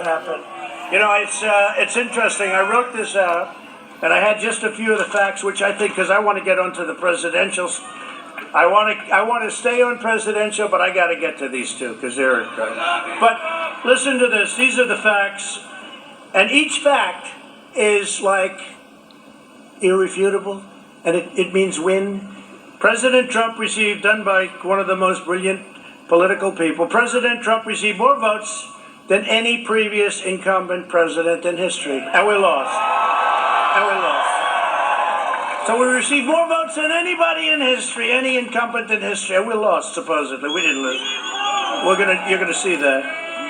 happened. You know, it's interesting. I wrote this out, and I had just a few of the facts, which I think, because I want to get onto the presidentials. I want to stay on presidential, but I got to get to these two because they're incredible. But listen to this. These are the facts, and each fact is like irrefutable, and it means win. President Trump received, done by one of the most brilliant political people, President Trump received more votes than any previous incumbent president in history, and we lost. And we lost. So we received more votes than anybody in history, any incumbent in history, and we lost, supposedly. We didn't lose. You're gonna see that.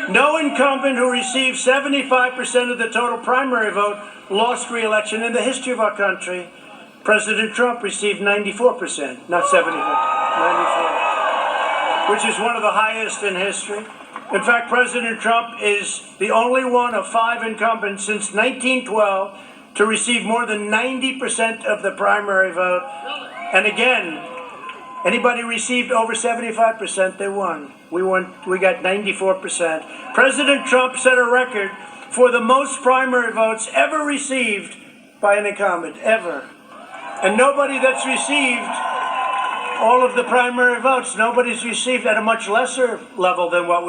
No incumbent who received 75% of the total primary vote lost re-election in the history of our country. President Trump received 94%, not 74, 94, which is one of the highest in history. In fact, President Trump is the only one of 5 incumbents since 1912 to receive more than 90% of the primary vote. And again, anybody received over 75%, they won. We got 94%. President Trump set a record for the most primary votes ever received by an incumbent, ever. And nobody that's received all of the primary votes, nobody's received at a much lesser level than what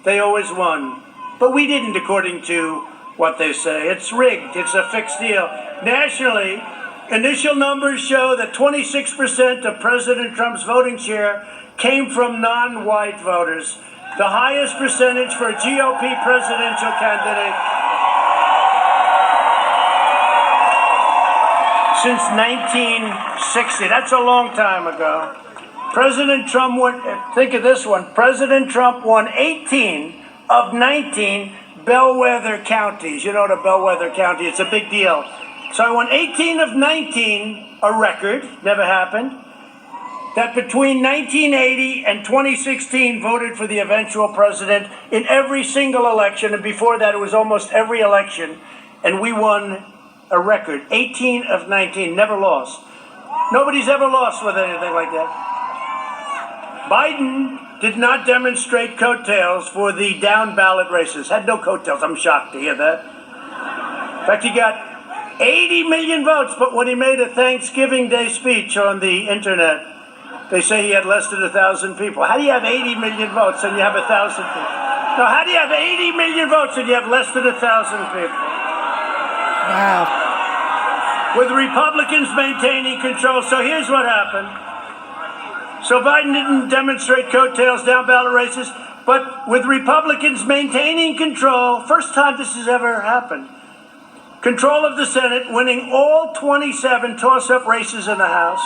they always won. But we didn't, according to what they say. It's rigged. It's a fixed deal. Nationally, initial numbers show that 26% of President Trump's voting share came from non-white voters, the highest percentage for a GOP presidential candidate since 1960. That's a long time ago. President Trump won, think of this one, President Trump won 18 of 19 bellwether counties. You know what a bellwether county, it's a big deal. So I won 18 of 19, a record, never happened, that between 1980 and 2016 voted for the eventual president in every single election, and before that it was almost every election, and we won a record, 18 of 19, never lost. Nobody's ever lost with anything like that. Biden did not demonstrate coattails for the down ballot races. Had no coattails. I'm shocked to hear that. In fact, he got 80 million votes, but when he made a Thanksgiving Day speech on the internet, they say he had less than 1,000 people. How do you have 80 million votes and you have 1,000 people? No, how do you have 80 million votes and you have less than 1,000 people? Wow. With Republicans maintaining control. So here's what happened. So Biden didn't demonstrate coattails, down ballot races, but with Republicans maintaining control, first time this has ever happened, control of the Senate, winning all 27 toss-up races in the House,